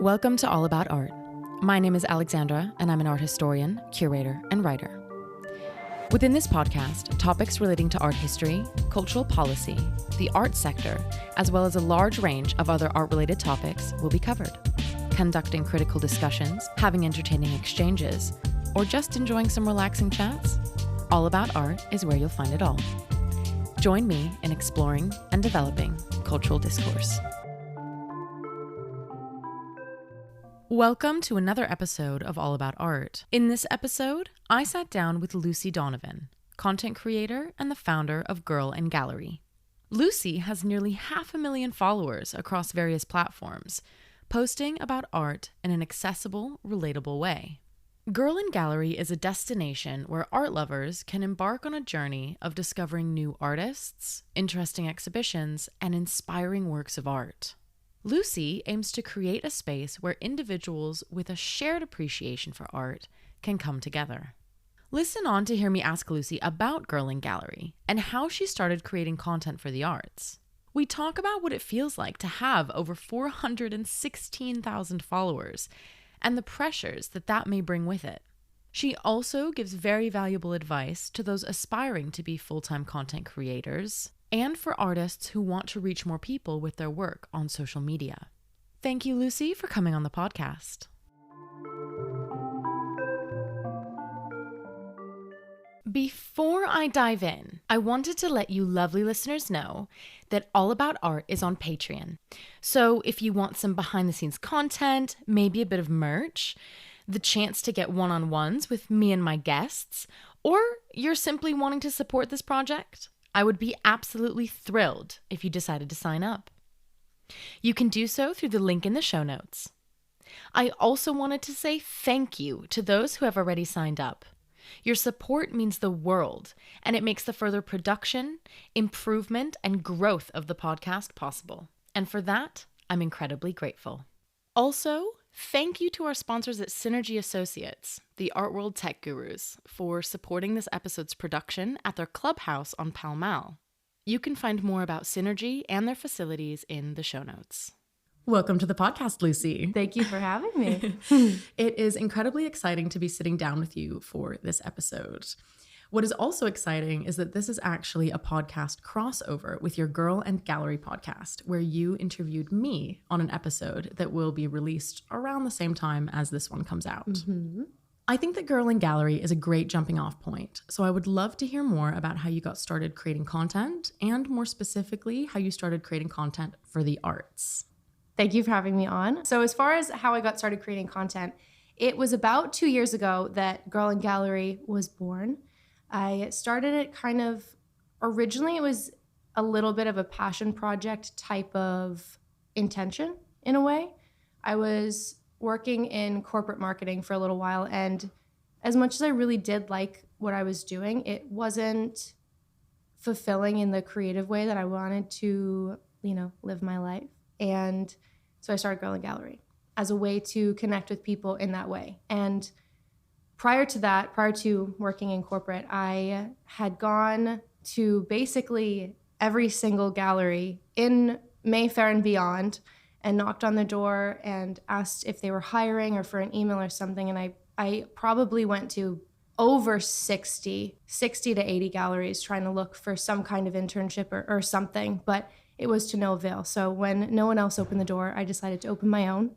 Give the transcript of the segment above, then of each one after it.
Welcome to All About Art. My name is Alexandra, and I'm an art historian, curator, and writer. Within this podcast, topics relating to art history, cultural policy, the art sector, as well as a large range of other art-related topics will be covered. Conducting critical discussions, having entertaining exchanges, or just enjoying some relaxing chats, All About Art is where you'll find it all. Join me in exploring and developing cultural discourse. Welcome to another episode of All About Art. In this episode, I sat down with Lucy Donovan, content creator and the founder of Girl&Gallery. Lucy has nearly 500,000 followers across various platforms, posting about art in an accessible, relatable way. Girl&Gallery is a destination where art lovers can embark on a journey of discovering new artists, interesting exhibitions, and inspiring works of art. Lucy aims to create a space where individuals with a shared appreciation for art can come together. Listen on to hear me ask Lucy about Girl&Gallery and how she started creating content for the arts. We talk about what it feels like to have over 416,000 followers and the pressures that may bring with it. She also gives very valuable advice to those aspiring to be full-time content creators and for artists who want to reach more people with their work on social media. Thank you, Lucy, for coming on the podcast. Before I dive in, I wanted to let you lovely listeners know that All About Art is on Patreon. So if you want some behind-the-scenes content, maybe a bit of merch, the chance to get one-on-ones with me and my guests, or you're simply wanting to support this project, I would be absolutely thrilled if you decided to sign up. You can do so through the link in the show notes. I also wanted to say thank you to those who have already signed up. Your support means the world, and it makes the further production, improvement, and growth of the podcast possible. And for that, I'm incredibly grateful. Also, thank you to our sponsors at Synergy Associates, the art world tech gurus, for supporting this episode's production at their clubhouse on Pall Mall. You can find more about Synergy and their facilities in the show notes. Welcome to the podcast, Lucy. Thank you for having me. It is incredibly exciting to be sitting down with you for this episode. What is also exciting is that this is actually a podcast crossover with your Girl&Gallery podcast, where you interviewed me on an episode that will be released around the same time as this one comes out. Mm-hmm. I think that Girl&Gallery is a great jumping off point, so I would love to hear more about how you got started creating content, and more specifically, how you started creating content for the arts. Thank you for having me on. So as far as how I got started creating content, it was about 2 years ago that Girl&Gallery was born. I started it originally it was a little bit of a passion project type of intention in a way. I was working in corporate marketing for a little while, and as much as I really did like what I was doing, it wasn't fulfilling in the creative way that I wanted to, live my life. And so I started Girl&Gallery as a way to connect with people in that way. And prior to working in corporate, I had gone to basically every single gallery in Mayfair and beyond and knocked on the door and asked if they were hiring or for an email or something. And I probably went to over 60 to 80 galleries trying to look for some kind of internship or something, but it was to no avail. So when no one else opened the door, I decided to open my own.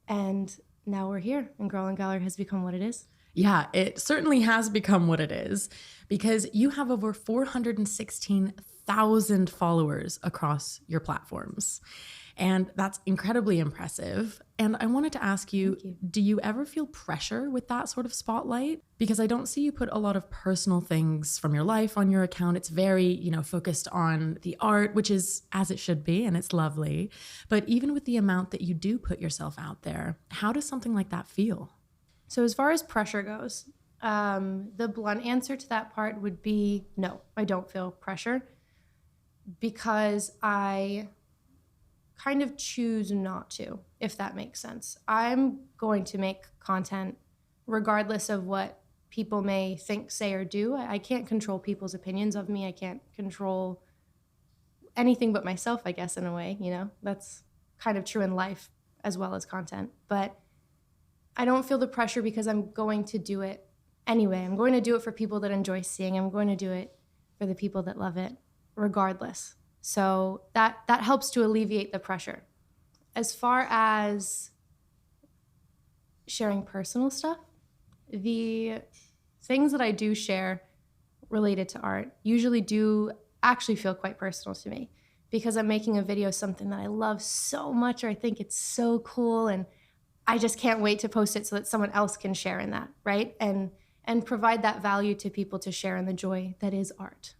And now we're here, and Girl&Gallery has become what it is. Yeah, it certainly has become what it is, because you have over 416,000 followers across your platforms. And that's incredibly impressive. And I wanted to ask you, do you ever feel pressure with that sort of spotlight? Because I don't see you put a lot of personal things from your life on your account. It's very, focused on the art, which is as it should be, and it's lovely. But even with the amount that you do put yourself out there, how does something like that feel? So as far as pressure goes, the blunt answer to that part would be no, I don't feel pressure, because I kind of choose not to, if that makes sense. I'm going to make content regardless of what people may think, say, or do. I can't control people's opinions of me. I can't control anything but myself, I guess, in a way, That's kind of true in life. as well as content. But I don't feel the pressure because I'm going to do it anyway. I'm going to do it for people that enjoy seeing. I'm going to do it for the people that love it regardless. So that helps to alleviate the pressure. As far as sharing personal stuff, the things that I do share related to art usually do actually feel quite personal to me because I'm making a video something that I love so much, or I think it's so cool, and I just can't wait to post it so that someone else can share in that, right? And provide that value to people to share in the joy that is art.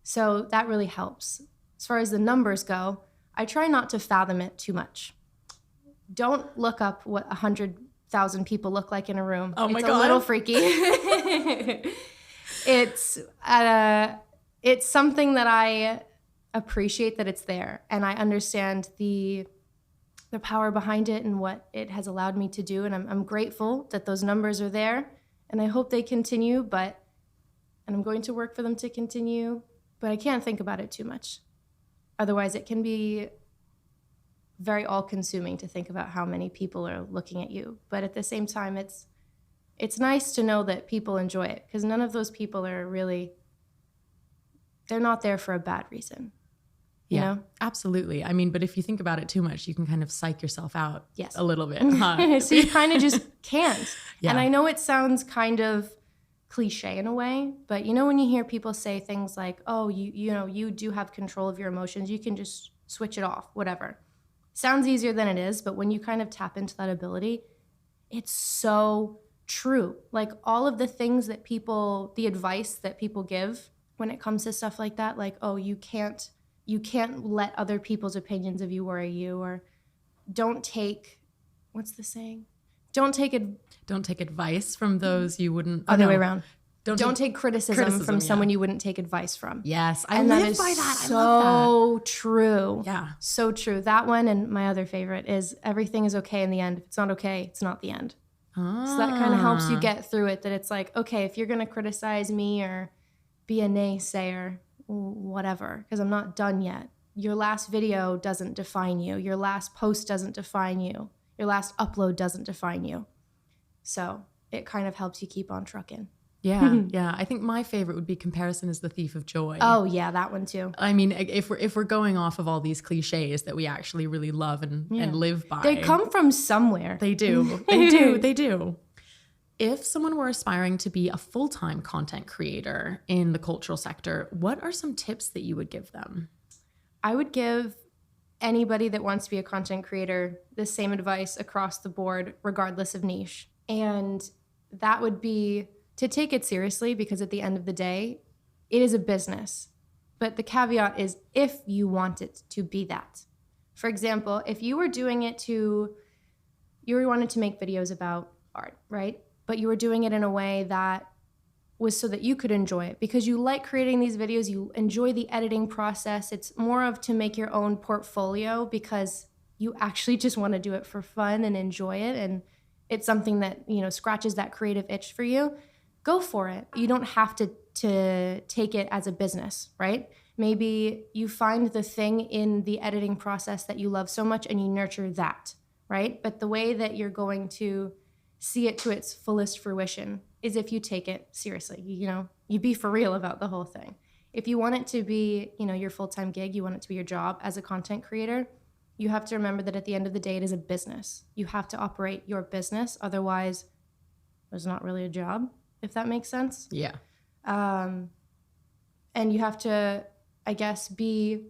So that really helps. As far as the numbers go, I try not to fathom it too much. Don't look up what 100,000 people look like in a room. Oh my God. It's a little freaky. It's something that I appreciate that it's there, and I understand the power behind it and what it has allowed me to do, and I'm grateful that those numbers are there, and I hope they continue, and I'm going to work for them to continue, but I can't think about it too much. Otherwise, it can be very all-consuming to think about how many people are looking at you. But at the same time, it's nice to know that people enjoy it, because none of those people are really, they're not there for a bad reason. You know? Absolutely. I mean, but if you think about it too much, you can kind of psych yourself out a little bit. Huh? So you kind of just can't. Yeah. And I know it sounds kind of cliche in a way, but when you hear people say things like, oh, you do have control of your emotions, you can just switch it off, whatever. Sounds easier than it is, but when you kind of tap into that ability, it's so true. Like all of the things that the advice that people give when it comes to stuff like that, like, oh, you can't let other people's opinions of you worry you, or don't take, what's the saying? Don't take advice from those you wouldn't. Other way around. Don't take criticism from someone you wouldn't take advice from. Yes, I live by that. So I love that. True. Yeah. So true. That one, and my other favorite is everything is okay in the end. If it's not okay, it's not the end. So that kind of helps you get through it, that it's like, okay, if you're going to criticize me or be a naysayer, whatever, because I'm not done yet. Your last video doesn't define you. Your last post doesn't define you. Your last upload doesn't define you. So it kind of helps you keep on trucking. Yeah, yeah. I think my favorite would be comparison is the thief of joy. Oh yeah, that one too. I mean, if we're going off of all these cliches that we actually really love and live by, they come from somewhere. They do. They do. If someone were aspiring to be a full-time content creator in the cultural sector, what are some tips that you would give them? I would give anybody that wants to be a content creator the same advice across the board, regardless of niche. And that would be to take it seriously, because at the end of the day, it is a business. But the caveat is if you want it to be that. For example, if you were doing it you wanted to make videos about art, right? But you were doing it in a way that was so that you could enjoy it because you like creating these videos, you enjoy the editing process. It's more of to make your own portfolio because you actually just want to do it for fun and enjoy it. And it's something that, scratches that creative itch for you. Go for it. You don't have to take it as a business, right? Maybe you find the thing in the editing process that you love so much and you nurture that, right? But the way that you're going to see it to its fullest fruition is if you take it seriously. You be for real about the whole thing. If you want it to be, your full-time gig, you want it to be your job as a content creator, you have to remember that at the end of the day, it is a business. You have to operate your business. Otherwise, there's not really a job, if that makes sense. Yeah. And you have to, I guess, be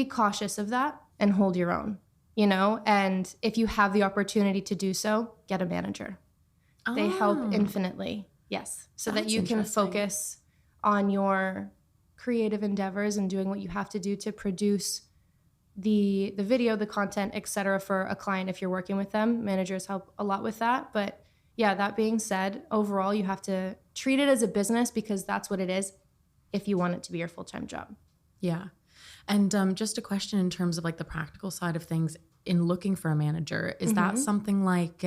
cautious of that and hold your own, And if you have the opportunity to do so, get a manager. They help infinitely, yes, so that you can focus on your creative endeavors and doing what you have to do to produce the video, the content, etc. for a client if you're working with them. Managers help a lot with that. But yeah, that being said, overall, you have to treat it as a business because that's what it is if you want it to be your full-time job. Yeah. And just a question in terms of like the practical side of things in looking for a manager, is that something like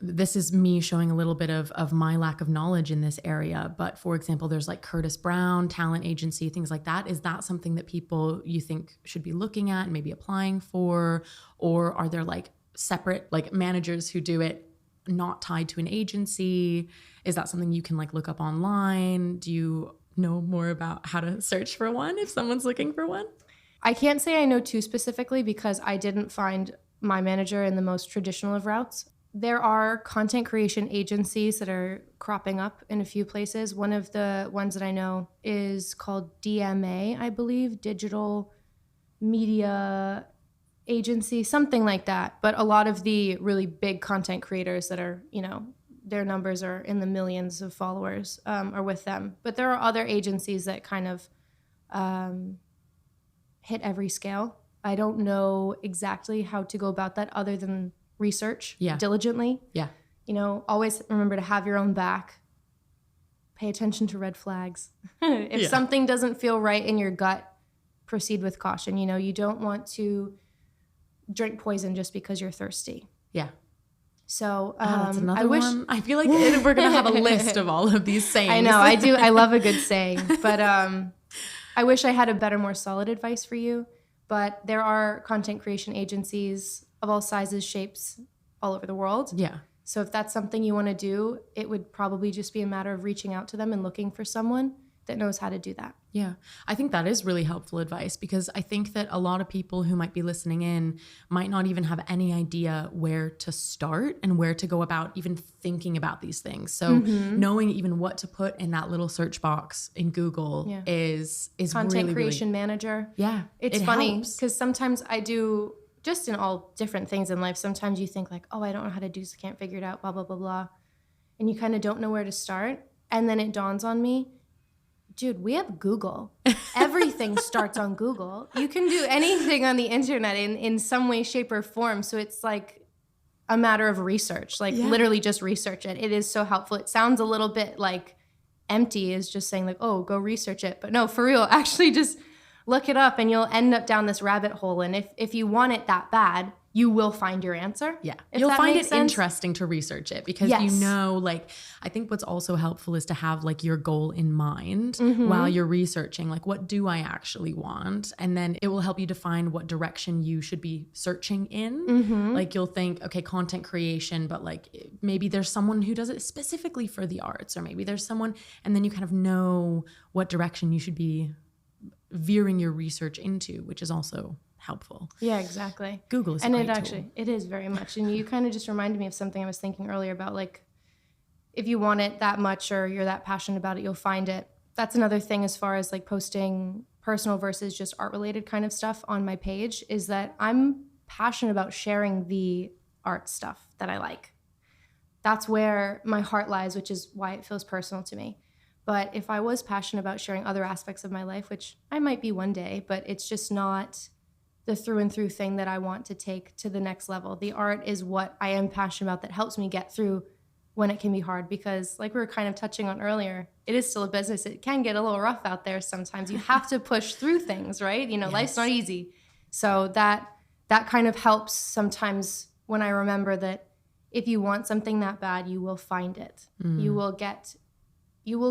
this is me showing a little bit of my lack of knowledge in this area. But for example, there's like Curtis Brown, talent agency, things like that. Is that something that people you think should be looking at and maybe applying for? Or are there like separate like managers who do it not tied to an agency? Is that something you can like look up online? Do you know more about how to search for one if someone's looking for one? I can't say I know too specifically because I didn't find my manager in the most traditional of routes. There are content creation agencies that are cropping up in a few places. One of the ones that I know is called DMA, I believe, Digital Media Agency, something like that. But a lot of the really big content creators that are, you know, their numbers are in the millions of followers are with them. But there are other agencies that kind of hit every scale. I don't know exactly how to go about that other than research diligently. Yeah. You know, always remember to have your own back. Pay attention to red flags. If something doesn't feel right in your gut, proceed with caution. You know, you don't want to drink poison just because you're thirsty. Yeah. So that's another one. I feel like we're going to have a list of all of these sayings. I know, I do. I love a good saying. But I wish I had a better, more solid advice for you. But there are content creation agencies of all sizes, shapes, all over the world. Yeah. So if that's something you want to do, it would probably just be a matter of reaching out to them and looking for someone that knows how to do that. Yeah. I think that is really helpful advice because I think that a lot of people who might be listening in might not even have any idea where to start and where to go about even thinking about these things. So knowing even what to put in that little search box in Google is content really, creation really, manager. Yeah. It's funny because sometimes I do just in all different things in life. Sometimes you think like, oh, I don't know how to do this. I can't figure it out, blah, blah, blah, blah. And you kind of don't know where to start. And then it dawns on me, dude, we have Google. Everything starts on Google. You can do anything on the internet in some way, shape, or form. So it's like a matter of research, like literally just research it. It is so helpful. It sounds a little bit like empty is just saying like, oh, go research it. But no, for real, actually just look it up and you'll end up down this rabbit hole. And if you want it that bad, you will find your answer. Yeah. You'll find it interesting to research it because you know, like, I think what's also helpful is to have like your goal in mind while you're researching, like, what do I actually want? And then it will help you define what direction you should be searching in. Like you'll think, okay, content creation, but like maybe there's someone who does it specifically for the arts, or maybe there's someone, and then you kind of know what direction you should be veering your research into, which is also helpful. Yeah, exactly. Google is a great tool. It is very much. And you kind of just reminded me of something I was thinking earlier about, like, if you want it that much or you're that passionate about it, you'll find it. That's another thing as far as like posting personal versus just art related kind of stuff on my page, is that I'm passionate about sharing the art stuff that I like. That's where my heart lies, which is why it feels personal to me. But if I was passionate about sharing other aspects of my life, which I might be one day, but it's just not the through and through thing that I want to take to the next level. The art is what I am passionate about that helps me get through when it can be hard, because like we were kind of touching on earlier, it is still a business. It can get a little rough out there sometimes. You have to push through things, right? You know, life's not easy. So that kind of helps sometimes when I remember that if you want something that bad, you will find it. You will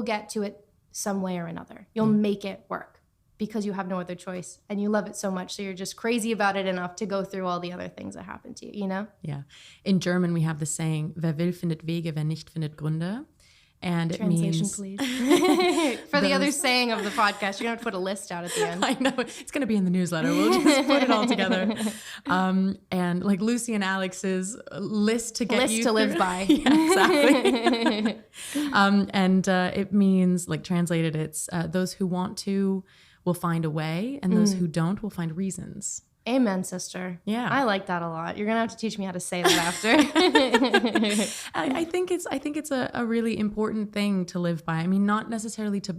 get to it some way or another. You'll make it work because you have no other choice and you love it so much. So you're just crazy about it enough to go through all the other things that happen to you, you know? Yeah. In German, we have the saying, wer will findet Wege, wer nicht findet Gründe. And it Translation, means, please. For the other saying of the podcast, you're going to put a list out at the end. I know. It's going to be in the newsletter. We'll just put it all together. And like Lucy and Alex's list to get you to live by. Yeah, exactly. It means, like translated, it's those who want to will find a way, and those who don't will find reasons. Amen, sister. Yeah. I like that a lot. You're going to have to teach me how to say that after. I think it's a really important thing to live by. I mean, not necessarily to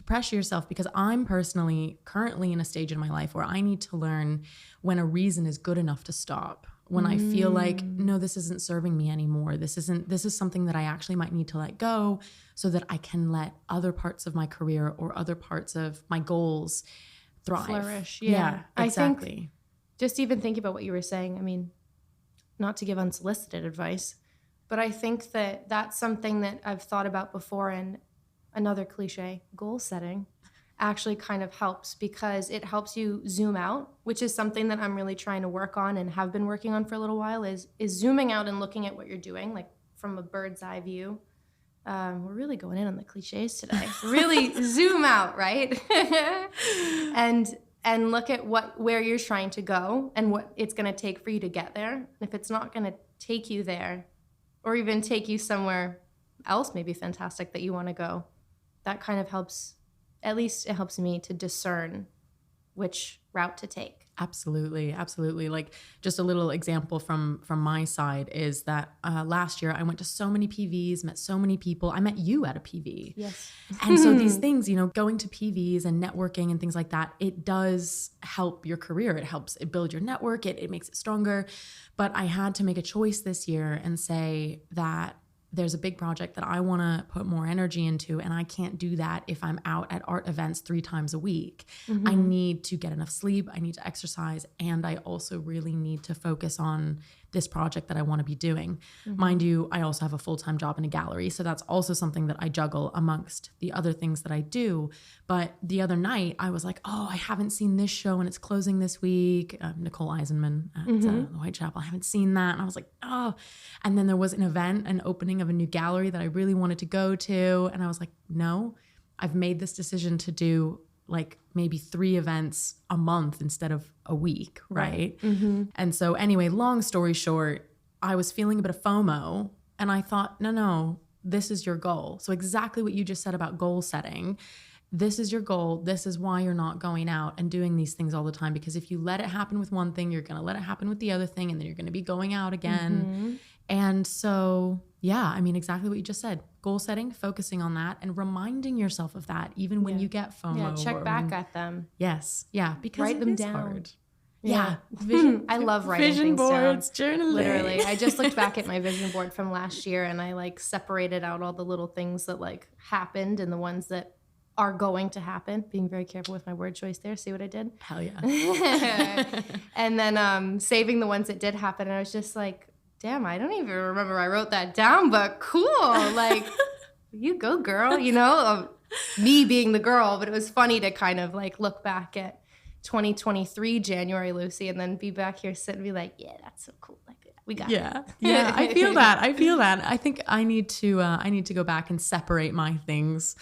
pressure yourself, because I'm personally currently in a stage in my life where I need to learn when a reason is good enough to stop. When I feel like, no, this isn't serving me anymore. This is something that I actually might need to let go so that I can let other parts of my career or other parts of my goals thrive. Flourish. Yeah, exactly. I think just even thinking about what you were saying, I mean, not to give unsolicited advice, But I think that that's something that I've thought about before, and another cliche, goal setting, actually kind of helps because it helps you zoom out, which is something that I'm really trying to work on and have been working on for a little while, is zooming out and looking at what you're doing, like from a bird's eye view. We're really going in on the cliches today. Really zoom out, right? and look at where you're trying to go and what it's going to take for you to get there. If it's not going to take you there, or even take you somewhere else maybe fantastic that you want to go, that kind of helps. At least it helps me to discern which route to take. Absolutely. Absolutely. Like, just a little example from my side is that last year I went to so many PVs, met so many people. I met you at a PV. Yes. And so these things, going to PVs and networking and things like that, it does help your career. It helps it build your network. It makes it stronger. But I had to make a choice this year and say that there's a big project that I want to put more energy into, and I can't do that if I'm out at art events 3 times a week. I need to get enough sleep, I need to exercise, and I also really need to focus on this project that I want to be doing. Mind you, I also have a full-time job in a gallery, so that's also something that I juggle amongst the other things that I do. But the other night, I was like, oh, I haven't seen this show and it's closing this week. Nicole Eisenman at the Whitechapel. I haven't seen that. And I was like, oh. And then there was an opening of a new gallery that I really wanted to go to. And I was like, no, I've made this decision to do like maybe 3 events a month instead of a week, right? And so anyway, long story short, I was feeling a bit of FOMO, and I thought, no, this is your goal. So exactly what you just said about goal setting. This is your goal. This is why you're not going out and doing these things all the time, because if you let it happen with one thing, you're going to let it happen with the other thing, and then you're going to be going out again. And so, yeah, I mean, exactly what you just said. Goal setting, focusing on that, and reminding yourself of that, even when you get FOMO. Yeah, check back at them. Yes, yeah, because write them down. Hard. Yeah. I love writing vision things boards, down. journaling. Literally. I just looked back at my vision board from last year, and I like separated out all the little things that like happened and the ones that are going to happen. Being very careful with my word choice there. See what I did? Hell yeah. And then saving the ones that did happen. And I was just like, damn, I don't even remember I wrote that down, but cool. Like, you go, girl, me being the girl. But it was funny to kind of like look back at 2023 January Lucy, and then be back here sitting and be like, yeah, that's so cool. Like, we got it. Yeah, I feel that. I think I need to go back and separate my things,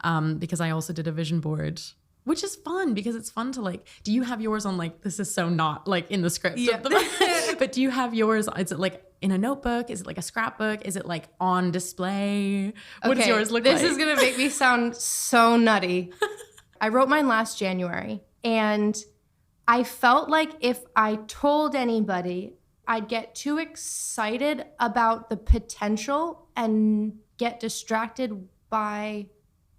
because I also did a vision board, which is fun because it's fun to like, do you have yours on like, this is so not like in the script, but do you have yours, is it like in a notebook? Is it like a scrapbook? Is it like on display? What does yours look like? This is going to make me sound so nutty. I wrote mine last January, and I felt like if I told anybody, I'd get too excited about the potential and get distracted by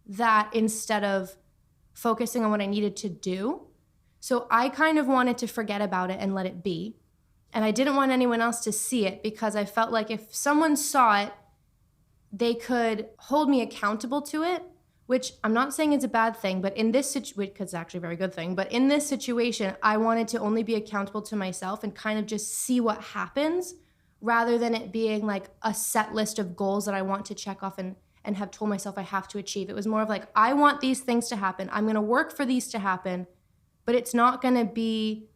that instead of focusing on what I needed to do. So I kind of wanted to forget about it and let it be. And I didn't want anyone else to see it because I felt like if someone saw it, they could hold me accountable to it, which I'm not saying is a bad thing, but in this situation, because it's actually a very good thing, but in this situation, I wanted to only be accountable to myself and kind of just see what happens rather than it being like a set list of goals that I want to check off and have told myself I have to achieve. It was more of like, I want these things to happen. I'm going to work for these to happen, but it's not going to be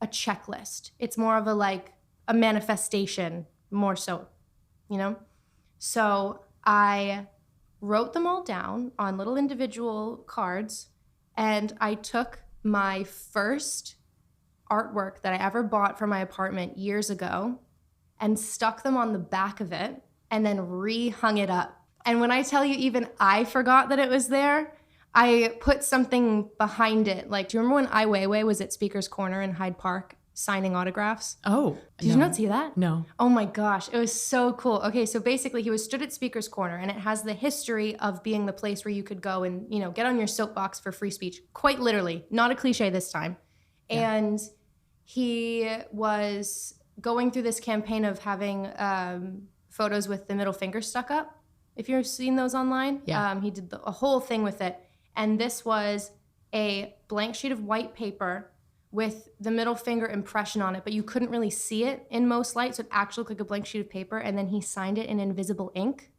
a checklist. It's more of a manifestation, more so, So I wrote them all down on little individual cards, and I took my first artwork that I ever bought for my apartment years ago and stuck them on the back of it and then re-hung it up. And when I tell you, even I forgot that it was there, I put something behind it. Like, do you remember when Ai Weiwei was at Speaker's Corner in Hyde Park signing autographs? Oh. Did you not see that? No. Oh my gosh, it was so cool. Okay, so basically he was stood at Speaker's Corner, and it has the history of being the place where you could go and, get on your soapbox for free speech. Quite literally, not a cliche this time. Yeah. And he was going through this campaign of having photos with the middle finger stuck up. If you've seen those online, he did a whole thing with it. And this was a blank sheet of white paper with the middle finger impression on it, but you couldn't really see it in most light, so it actually looked like a blank sheet of paper, and then he signed it in invisible ink.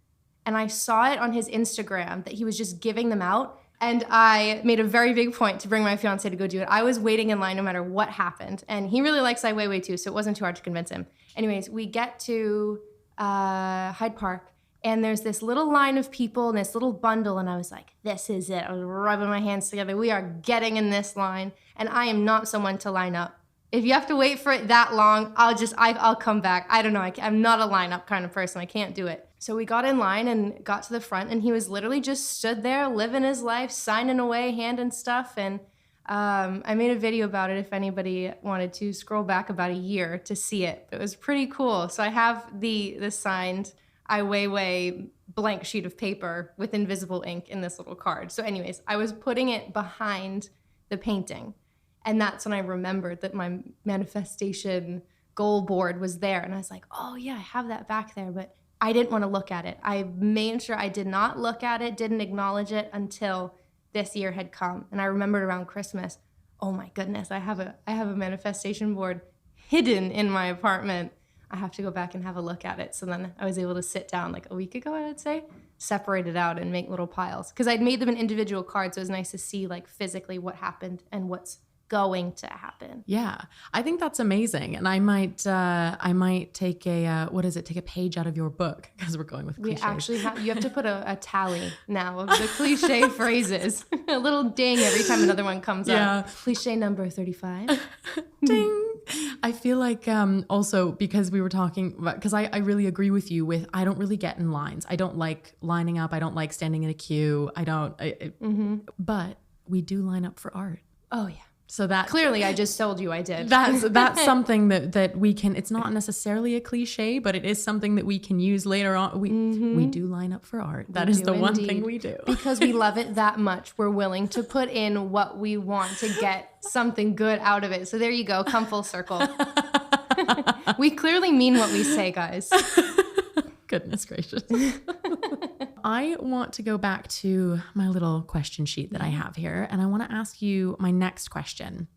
And I saw it on his Instagram that he was just giving them out, and I made a very big point to bring my fiance to go do it. I was waiting in line no matter what happened, and he really likes Ai Weiwei too, so it wasn't too hard to convince him. Anyways, we get to Hyde Park, and there's this little line of people and this little bundle, and I was like, this is it. I was rubbing my hands together. We are getting in this line, and I am not someone to line up. If you have to wait for it that long, I'll come back. I don't know. I'm not a lineup kind of person. I can't do it. So we got in line and got to the front, and he was literally just stood there living his life, signing away, handing stuff, and I made a video about it if anybody wanted to scroll back about a year to see it. It was pretty cool. So I have the signed Ai Weiwei blank sheet of paper with invisible ink in this little card. So anyways, I was putting it behind the painting. And that's when I remembered that my manifestation goal board was there. And I was like, oh yeah, I have that back there. But I didn't want to look at it. I made sure I did not look at it, didn't acknowledge it until this year had come. And I remembered around Christmas, oh my goodness, I have a manifestation board hidden in my apartment. I have to go back and have a look at it. So then I was able to sit down like a week ago, I would say, separate it out and make little piles. Because I'd made them in individual cards, so it was nice to see like physically what happened and what's going to happen. Yeah, I think that's amazing. And I might take take a page out of your book, because we're going with cliches. We actually you have to put a tally now of the cliche phrases. A little ding every time another one comes up. Cliche number 35. Ding. I feel like also because we were talking about, because I really agree with you with, I don't really get in lines. I don't like lining up. I don't like standing in a queue. But we do line up for art. Oh yeah. So that clearly I just told you I did. That's something that we can, it's not necessarily a cliche, but it is something that we can use later on. We do line up for art. That is the one thing we do. Because we love it that much. We're willing to put in what we want to get something good out of it. So there you go. Come full circle. We clearly mean what we say, guys. Goodness gracious. I want to go back to my little question sheet that I have here, and I want to ask you my next question,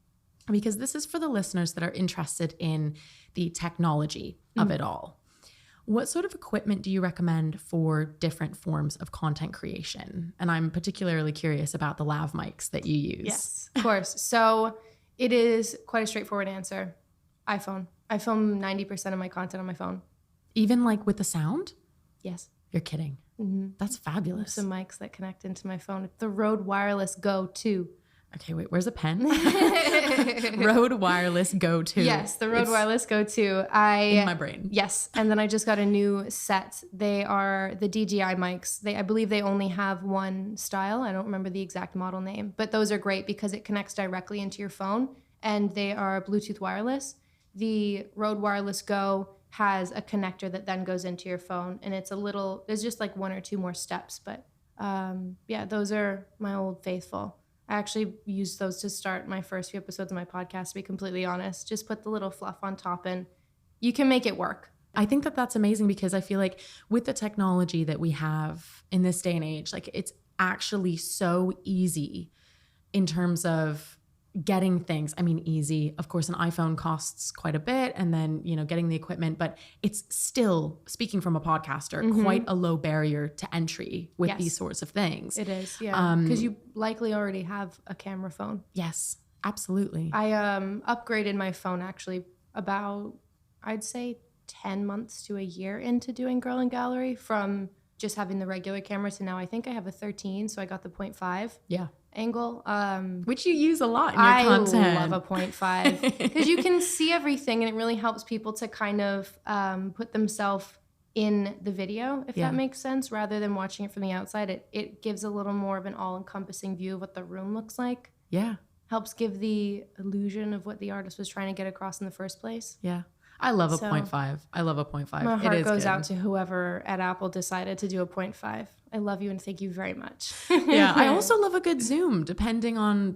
because this is for the listeners that are interested in the technology of it all. What sort of equipment do you recommend for different forms of content creation? And I'm particularly curious about the lav mics that you use. Yes, of course. So it is quite a straightforward answer. iPhone. I film 90% of my content on my phone. Even like with the sound? Yes. You're kidding. Mm-hmm. That's fabulous. Some mics that connect into my phone. It's the Rode Wireless Go 2. Okay, wait, where's a pen? Rode Wireless Go 2. Yes, the Rode Wireless Go 2. In my brain. Yes, and then I just got a new set. They are the DJI mics. I believe they only have one style. I don't remember the exact model name, but those are great because it connects directly into your phone, and they are Bluetooth wireless. The Rode Wireless Go has a connector that then goes into your phone, and there's just like one or two more steps, but those are my old faithful. I actually used those to start my first few episodes of my podcast, to be completely honest. Just put the little fluff on top and you can make it work. I think that that's amazing, because I feel like with the technology that we have in this day and age, like it's actually so easy in terms of getting things. I mean, easy. Of course, an iPhone costs quite a bit, and then, getting the equipment, but it's still, speaking from a podcaster, quite a low barrier to entry with these sorts of things. It is, yeah. Because you likely already have a camera phone. Yes, absolutely. I upgraded my phone actually about, I'd say 10 months to a year into doing Girl&Gallery, from just having the regular camera to now I think I have a 13, so I got the 0.5. Yeah. Angle, which you use a lot in your content. I love a 0.5 because you can see everything, and it really helps people to kind of put themselves in the video, if that makes sense, rather than watching it from the outside. It gives a little more of an all-encompassing view of what the room looks like. Yeah. Helps give the illusion of what the artist was trying to get across in the first place. Yeah. I love a 0.5. I love a 0.5. My heart goes out to whoever at Apple decided to do a 0.5. I love you and thank you very much. Yeah, I also love a good zoom, depending on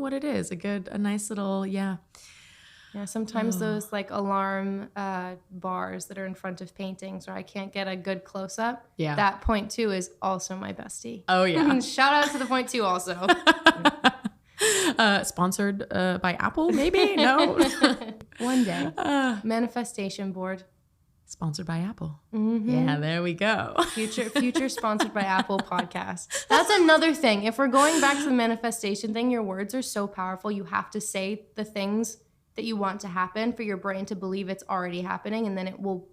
what it is. A nice little Yeah, sometimes those like alarm bars that are in front of paintings where I can't get a good close up. Yeah, that 0.2 is also my bestie. Oh yeah. Shout out to the 0.2 also. Sponsored by Apple, maybe? No. One day. Manifestation board. Sponsored by Apple. Mm-hmm. Yeah, there we go. Future sponsored by Apple podcast. That's another thing. If we're going back to the manifestation thing, your words are so powerful. You have to say the things that you want to happen for your brain to believe it's already happening, and then it will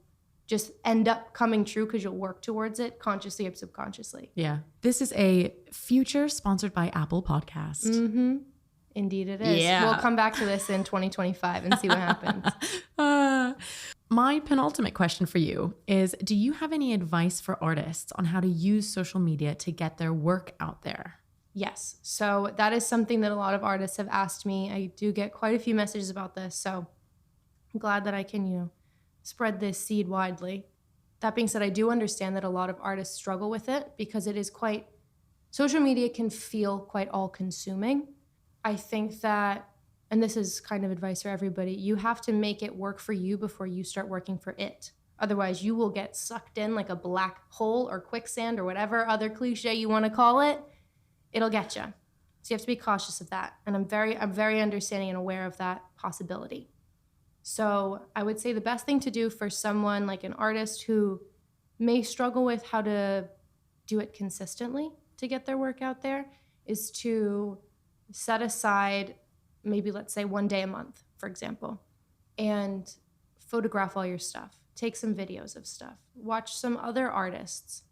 just end up coming true because you'll work towards it consciously or subconsciously. Yeah. This is a future sponsored by Apple podcast. Mm-hmm. Indeed it is. Yeah. We'll come back to this in 2025 and see what happens. My penultimate question for you is, do you have any advice for artists on how to use social media to get their work out there? Yes. So that is something that a lot of artists have asked me. I do get quite a few messages about this. So I'm glad that I can, spread this seed widely. That being said, I do understand that a lot of artists struggle with it because it is social media can feel quite all-consuming. I think that, and this is kind of advice for everybody, you have to make it work for you before you start working for it. Otherwise, you will get sucked in like a black hole or quicksand or whatever other cliche you want to call it. It'll get you. So you have to be cautious of that. And I'm very understanding and aware of that possibility. So I would say the best thing to do for someone like an artist who may struggle with how to do it consistently to get their work out there is to set aside maybe, let's say, 1 day a month, for example, and photograph all your stuff. Take some videos of stuff. Watch some other artists'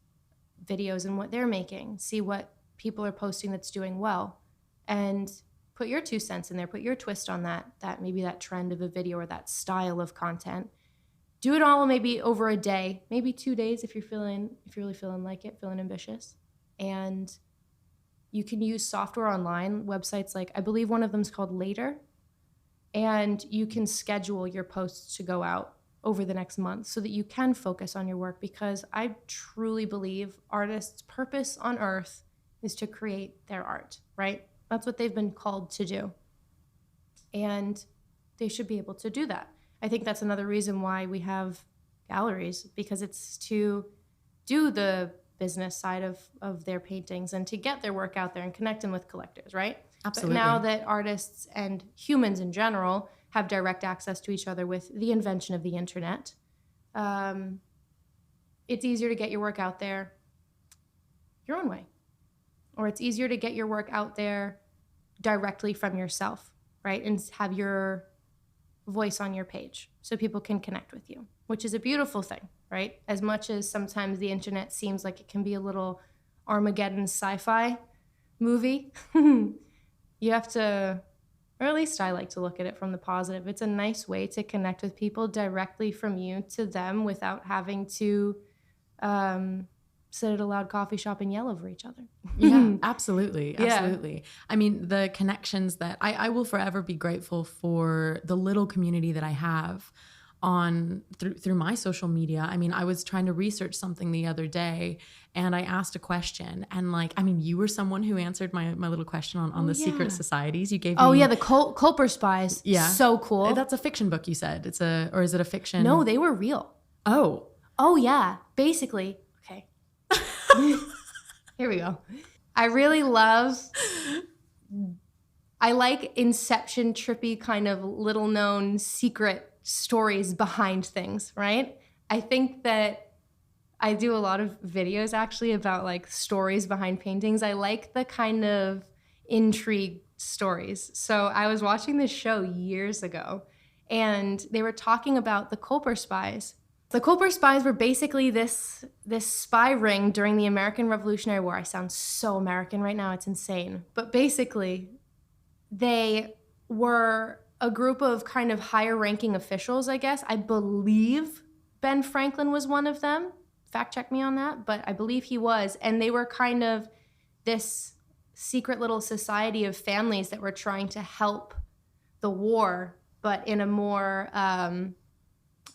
videos and what they're making. See what people are posting that's doing well. And put your 2 cents in there. Put your twist on that maybe that trend of a video or that style of content. Do it all maybe over a day, maybe 2 days if you're really feeling like it, feeling ambitious. And you can use software online, websites like, I believe one of them is called Later. And you can schedule your posts to go out over the next month so that you can focus on your work, because I truly believe artists' purpose on earth is to create their art, right? That's what they've been called to do. And they should be able to do that. I think that's another reason why we have galleries, because it's to do the business side of their paintings and to get their work out there and connect them with collectors, right? Absolutely. But now that artists and humans in general have direct access to each other with the invention of the internet, it's easier to get your work out there your own way. Or it's easier to get your work out there directly from yourself, right? And have your voice on your page so people can connect with you, which is a beautiful thing, right? As much as sometimes the internet seems like it can be a little Armageddon sci-fi movie, you have to, or at least I like to look at it from the positive. It's a nice way to connect with people directly from you to them without having to sit at a loud coffee shop and yell over each other. Yeah, absolutely. Yeah. Absolutely. I mean, the connections that I will forever be grateful for the little community that I have through my social media. I mean, I was trying to research something the other day and I asked a question, and you were someone who answered my little question on the secret societies. You gave me. The Culper Spies. Yeah. So cool. That's a fiction book, you said. Or is it a fiction? No, they were real. Oh. Oh yeah. Basically. Okay. Here we go. I like Inception trippy kind of little known secret stories behind things, right? I think that I do a lot of videos actually about like stories behind paintings. I like the kind of intrigue stories. So I was watching this show years ago and they were talking about the Culper Spies. The Culper Spies were basically this spy ring during the American Revolutionary War. I sound so American right now, it's insane. But basically, they were a group of kind of higher ranking officials, I guess. I believe Ben Franklin was one of them. Fact check me on that, but I believe he was. And they were kind of this secret little society of families that were trying to help the war, but in a more...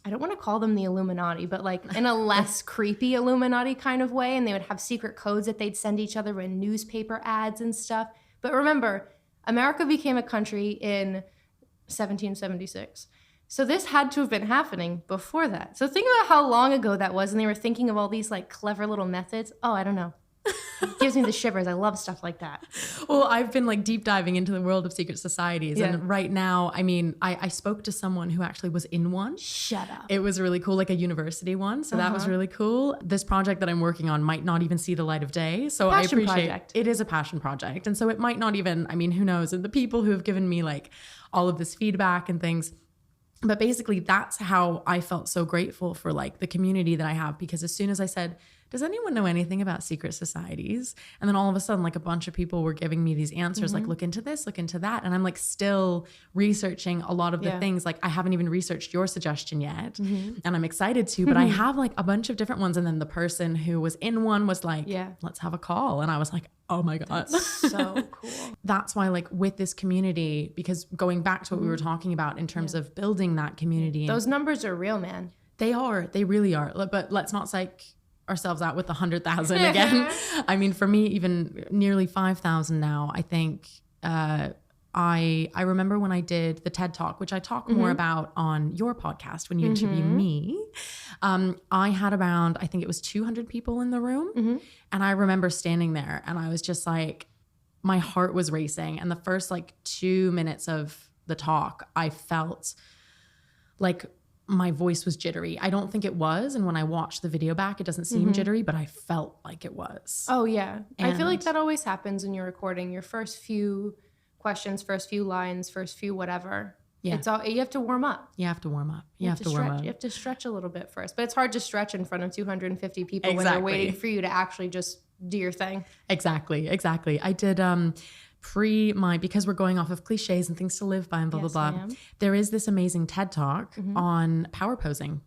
I don't want to call them the Illuminati, but like in a less creepy Illuminati kind of way. And they would have secret codes that they'd send each other in newspaper ads and stuff. But remember, America became a country in 1776. So this had to have been happening before that. So think about how long ago that was. And they were thinking of all these like clever little methods. Oh, I don't know. It gives me the shivers. I love stuff like that. Well, I've been like deep diving into the world of secret societies. Yeah. And right now, I mean, I spoke to someone who actually was in one. Shut up. It was really cool, like a university one. So that was really cool. This project that I'm working on might not even see the light of day. So I appreciate it is a passion project. And so it might not even, I mean, who knows? And the people who have given me like all of this feedback and things. But basically, that's how I felt so grateful for like the community that I have, because as soon as I said, does anyone know anything about secret societies? And then all of a sudden, like a bunch of people were giving me these answers, like look into this, look into that. And I'm like still researching a lot of the things. Like I haven't even researched your suggestion yet. And I'm excited to, but I have like a bunch of different ones. And then the person who was in one was like, let's have a call. And I was like, oh my God. That's so cool. That's why like with this community, because going back to what we were talking about in terms of building that community. Those numbers are real, man. They are. They really are. But let's not psych ourselves out with 100,000 again. I mean, for me, even nearly 5,000 now, I think I remember when I did the TED Talk, which I talk more about on your podcast when you interview me. I had around, I think it was 200 people in the room. And I remember standing there and I was just like, my heart was racing. And the first like 2 minutes of the talk, I felt like my voice was jittery. I don't think it was. And when I watched the video back, it doesn't seem jittery, but I felt like it was. Oh, yeah. I feel like that always happens when you're recording. Your first few questions, first few lines, first few whatever. Yeah. It's all, you have to warm up. You have to warm up. You have to warm up. You have to stretch a little bit first. But it's hard to stretch in front of 250 people when they're waiting for you to actually just do your thing. Exactly. I did because we're going off of cliches and things to live by and blah, blah, blah. There is this amazing TED Talk on power posing.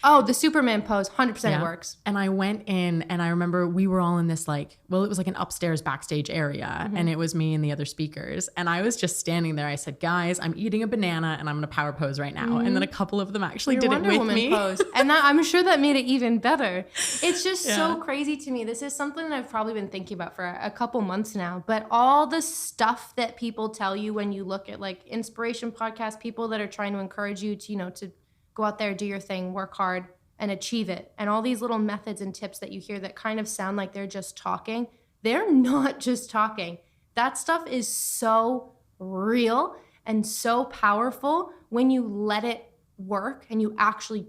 Oh, the Superman pose, 100% works. And I went in and I remember we were all in this like, well, it was like an upstairs backstage area and it was me and the other speakers. And I was just standing there. I said, guys, I'm eating a banana and I'm going to power pose right now. And then a couple of them actually did Wonder it with Woman me. Pose. And I'm sure that made it even better. It's just so crazy to me. This is something that I've probably been thinking about for a couple months now, but all the stuff that people tell you when you look at like inspiration podcast, people that are trying to encourage you to, to go out there, do your thing, work hard, and achieve it. And all these little methods and tips that you hear that kind of sound like they're just talking, they're not just talking. That stuff is so real and so powerful when you let it work and you actually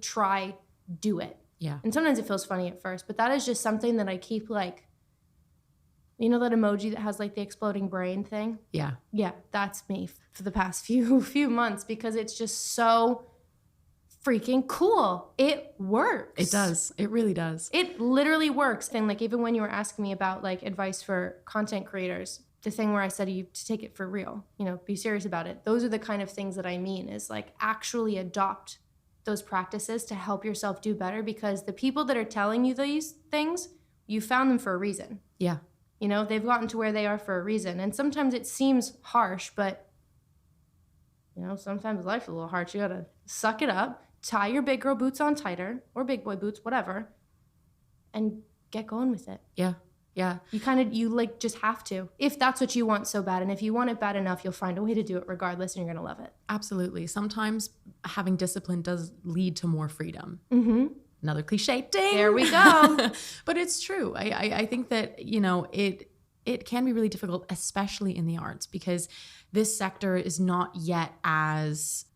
do it. Yeah. And sometimes it feels funny at first, but that is just something that I keep like, you know that emoji that has like the exploding brain thing? Yeah. Yeah, that's me for the past few months because it's just so freaking cool. It works. It does. It really does. It literally works. And like even when you were asking me about like advice for content creators, the thing where I said you to take it for real, be serious about it. Those are the kind of things that I mean is like actually adopt those practices to help yourself do better because the people that are telling you these things, you found them for a reason. Yeah. They've gotten to where they are for a reason. And sometimes it seems harsh, but sometimes life's a little harsh. You gotta suck it up. Tie your big girl boots on tighter or big boy boots, whatever, and get going with it. Yeah. Yeah. You just have to, if that's what you want so bad. And if you want it bad enough, you'll find a way to do it regardless and you're going to love it. Absolutely. Sometimes having discipline does lead to more freedom. Another cliche ding. There we go. But it's true. I think that, it can be really difficult, especially in the arts, because this sector is not yet as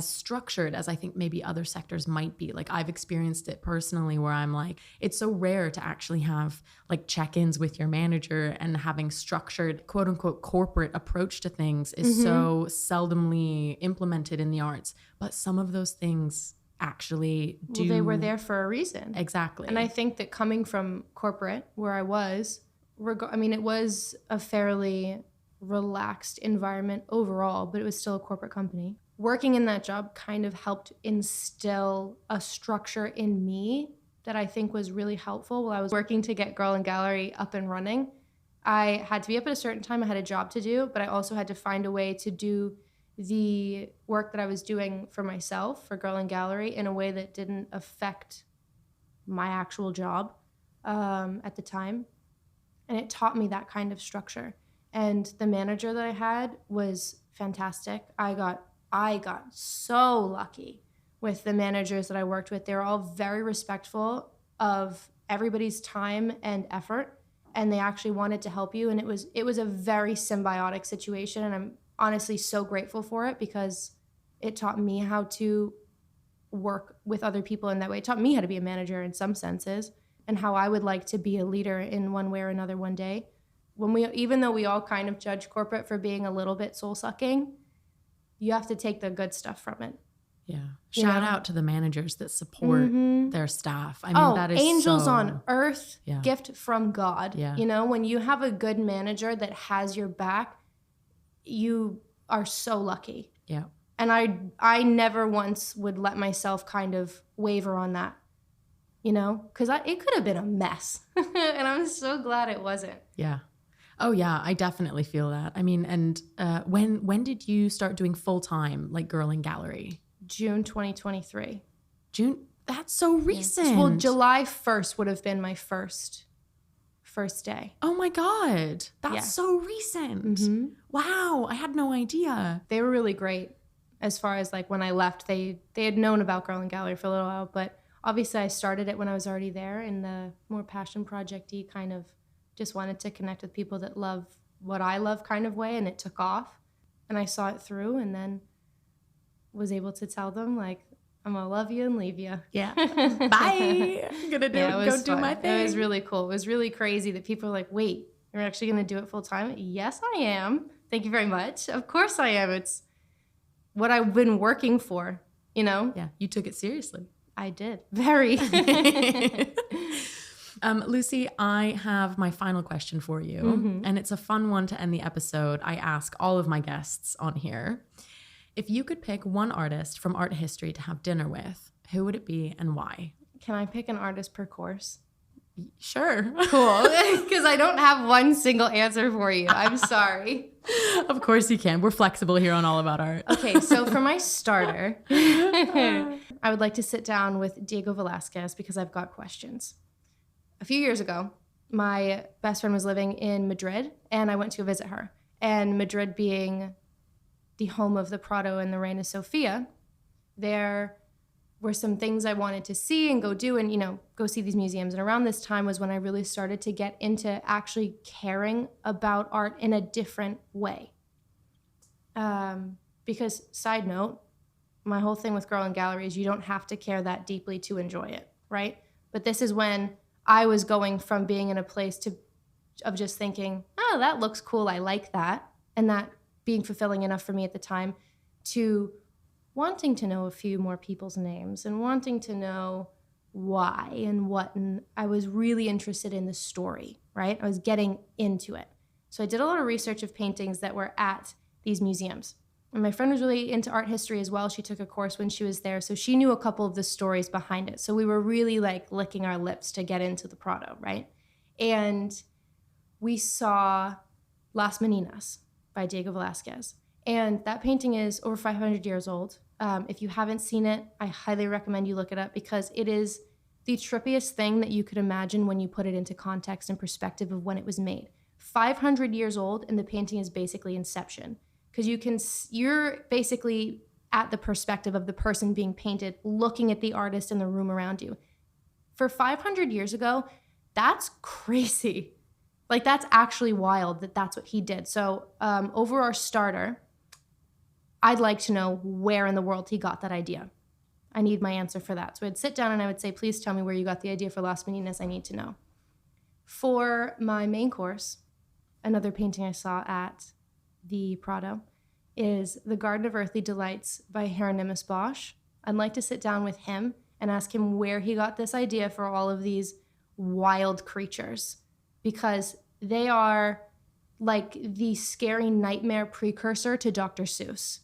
structured as I think maybe other sectors might be. Like I've experienced it personally where I'm like, it's so rare to actually have like check-ins with your manager and having structured quote unquote corporate approach to things is so seldomly implemented in the arts. But some of those things actually do. Well, they were there for a reason. Exactly. And I think that coming from corporate where I was, it was a fairly relaxed environment overall, but it was still a corporate company. Working in that job kind of helped instill a structure in me that I think was really helpful. While I was working to get Girl&Gallery up and running, I had to be up at a certain time. I had a job to do, but I also had to find a way to do the work that I was doing for myself, for Girl&Gallery, in a way that didn't affect my actual job at the time. And it taught me that kind of structure. And the manager that I had was fantastic. I got so lucky with the managers that I worked with. They were all very respectful of everybody's time and effort. and they actually wanted to help you. And it was a very symbiotic situation. And I'm honestly so grateful for it because it taught me how to work with other people in that way. It taught me how to be a manager in some senses and how I would like to be a leader in one way or another one day. Even though we all kind of judge corporate for being a little bit soul sucking, you have to take the good stuff from it. Yeah. Shout out to the managers that support their staff. I mean, that is angels on earth, Yeah. gift from God. Yeah. You know, when you have a good manager that has your back, you are so lucky. Yeah. And I never once would let myself kind of waver on that, you know, because it could have been a mess. And I'm so glad it wasn't. Yeah. Oh, yeah. I definitely feel that. I mean, and when did you start doing full-time, like Girl&Gallery? June 2023. June? That's so recent. Yeah. Well, July 1st would have been my first day. Oh my God. That's Yeah. so recent. Mm-hmm. Wow. I had no idea. They were really great. As far as like when I left, they had known about Girl&Gallery for a little while, but obviously I started it when I was already there in the more passion project-y kind of just wanted to connect with people that love what I love kind of way, and it took off. And I saw it through and then was able to tell them like, I'm gonna love you and leave you. Yeah. Bye. I'm gonna go do my thing. It was really cool. It was really crazy that people were like, wait, you're actually gonna do it full time? Yes, I am. Thank you very much. Of course I am. It's what I've been working for, you know? Yeah. You took it seriously. I did. Very. Lucy, I have my final question for you, and it's a fun one to end the episode. I ask all of my guests on here. If you could pick one artist from art history to have dinner with, who would it be and why? Can I pick an artist per course? Sure. Cool. Because I don't have one single answer for you. I'm sorry. Of course you can. We're flexible here on All About Art. Okay, so for my starter, I would like to sit down with Diego Velázquez because I've got questions. A few years ago, my best friend was living in Madrid, and I went to go visit her. And Madrid being the home of the Prado and the Reina Sofia, there were some things I wanted to see and go do and, you know, go see these museums. And around this time was when I really started to get into actually caring about art in a different way. Because, side note, my whole thing with Girl&Gallery is you don't have to care that deeply to enjoy it, right? But this is when I was going from being in a place of just thinking, oh, that looks cool, I like that, and that being fulfilling enough for me at the time, to wanting to know a few more people's names and wanting to know why and what. And I was really interested in the story, right? I was getting into it. So I did a lot of research of paintings that were at these museums. And my friend was really into art history as well. She took a course when she was there. So she knew a couple of the stories behind it. So we were really like licking our lips to get into the Prado, right? And we saw Las Meninas by Diego Velázquez. And that painting is over 500 years old. If you haven't seen it, I highly recommend you look it up because it is the trippiest thing that you could imagine when you put it into context and perspective of when it was made. 500 years old, and the painting is basically Inception. Because you're basically at the perspective of the person being painted, looking at the artist in the room around you. For 500 years ago, that's crazy. Like, that's actually wild that that's what he did. So over our starter, I'd like to know where in the world he got that idea. I need my answer for that. So I'd sit down and I would say, please tell me where you got the idea for Las Meninas. I need to know. For my main course, another painting I saw at the Prado is The Garden of Earthly Delights by Hieronymus Bosch. I'd like to sit down with him and ask him where he got this idea for all of these wild creatures, because they are like the scary nightmare precursor to Dr. Seuss.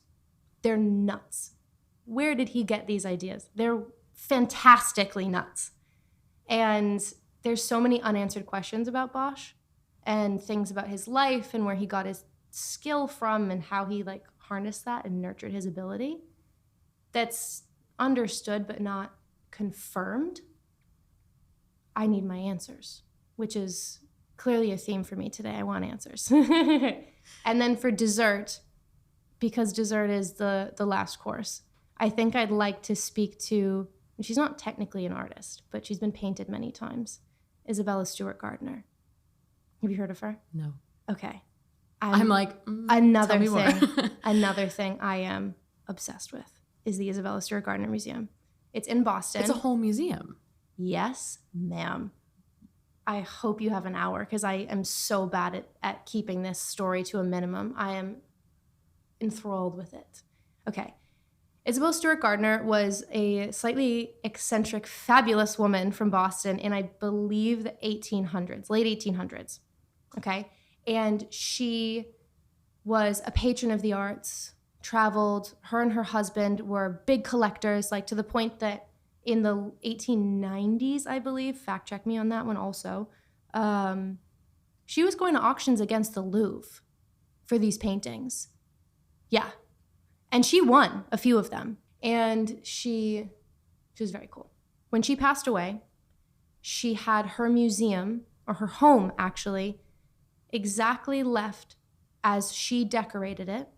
They're nuts. Where did he get these ideas? They're fantastically nuts. And there's so many unanswered questions about Bosch and things about his life and where he got his skill from and how he like harnessed that and nurtured his ability. That's understood but not confirmed. I need my answers, which is clearly a theme for me today. I want answers. And then for dessert, because dessert is the last course, I think I'd like to speak to, and she's not technically an artist, but she's been painted many times, Isabella Stewart Gardner. Have you heard of her? No. Okay. I'm like, another tell me more. thing. Another thing I am obsessed with is the Isabella Stewart Gardner Museum. It's in Boston. It's a whole museum. Yes, ma'am. I hope you have an hour because I am so bad at keeping this story to a minimum. I am enthralled with it. Okay. Isabella Stewart Gardner was a slightly eccentric, fabulous woman from Boston in, I believe, the 1800s, late 1800s. Okay. And she was a patron of the arts, traveled. Her and her husband were big collectors, like to the point that in the 1890s, I believe, fact check me on that one also, she was going to auctions against the Louvre for these paintings. Yeah. And she won a few of them. And she was very cool. When she passed away, she had her museum, or her home actually, exactly left as she decorated it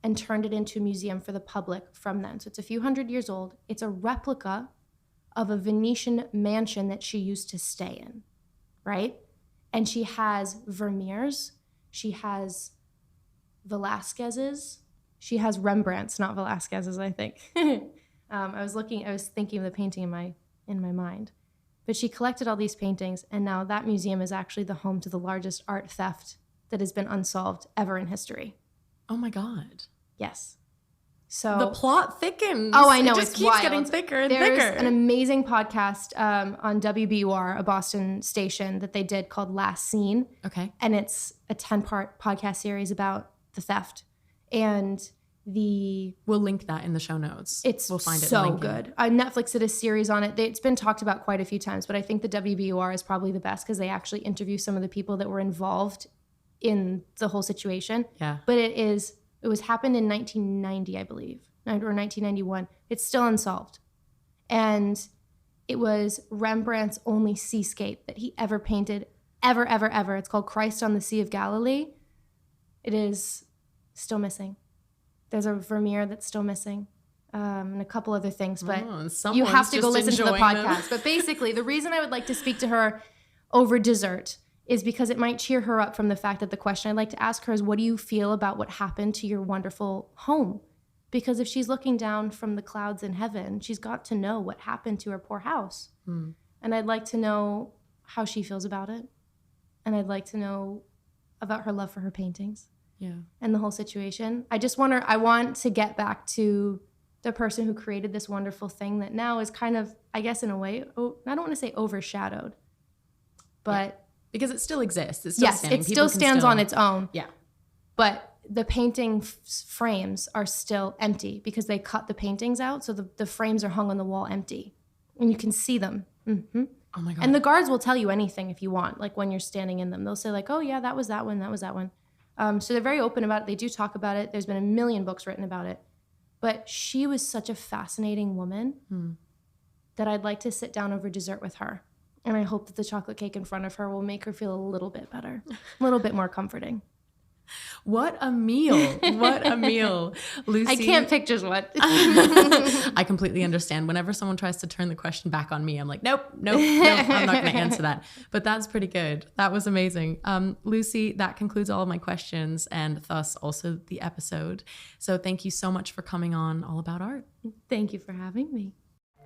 and turned it into a museum for the public from then. So it's a few hundred years old. It's a replica of a Venetian mansion that she used to stay in, right? And she has Vermeers, she has Velasquez's, she has Rembrandt's, not Velasquez's, I think. I was thinking of the painting in my mind. But she collected all these paintings, and now that museum is actually the home to the largest art theft that has been unsolved ever in history. Oh my God. Yes. So the plot thickens. Oh, I know. It just it's keeps wild. getting thicker and There's thicker. an amazing podcast on WBUR, a Boston station, that they did called Last Scene. Okay. And it's a 10-part podcast series about the theft. And we'll link that in the show notes. We'll find it. So good. Netflix did a series on it. It's been talked about quite a few times, but I think the WBUR is probably the best because they actually interview some of the people that were involved in the whole situation. Yeah. But it was happened in 1990, I believe, or 1991. It's still unsolved. And it was Rembrandt's only seascape that he ever painted, ever, ever, ever. It's called Christ on the Sea of Galilee. It is still missing. There's a Vermeer that's still missing, and a couple other things, but you have to go listen to the podcast. But basically, the reason I would like to speak to her over dessert is because it might cheer her up from the fact that the question I'd like to ask her is, what do you feel about what happened to your wonderful home? Because if she's looking down from the clouds in heaven, she's got to know what happened to her poor house. And I'd like to know how she feels about it. And I'd like to know about her love for her paintings. Yeah. And the whole situation. I want to get back to the person who created this wonderful thing that now is kind of, I guess in a way, I don't want to say overshadowed, but... Yeah. Because it still exists. It's still standing. It still stands on its own. Yeah. But the painting frames are still empty because they cut the paintings out. So the frames are hung on the wall empty. And you can see them. Mm-hmm. Oh my God. And the guards will tell you anything if you want, like when you're standing in them. They'll say like, oh yeah, that was that one, that was that one. So they're very open about it. They do talk about it. There's been a million books written about it. But she was such a fascinating woman that I'd like to sit down over dessert with her. And I hope that the chocolate cake in front of her will make her feel a little bit better, a little bit more comforting. What a meal. What a meal. Lucy. I can't pick just what. I completely understand. Whenever someone tries to turn the question back on me, I'm like, nope, I'm not going to answer that. But that's pretty good. That was amazing. Lucy, that concludes all of my questions and thus also the episode. So thank you so much for coming on All About Art. Thank you for having me.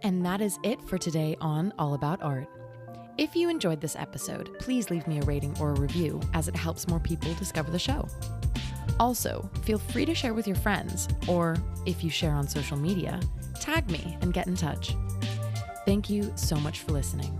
And that is it for today on All About Art. If you enjoyed this episode, please leave me a rating or a review as it helps more people discover the show. Also, feel free to share with your friends, or if you share on social media, tag me and get in touch. Thank you so much for listening.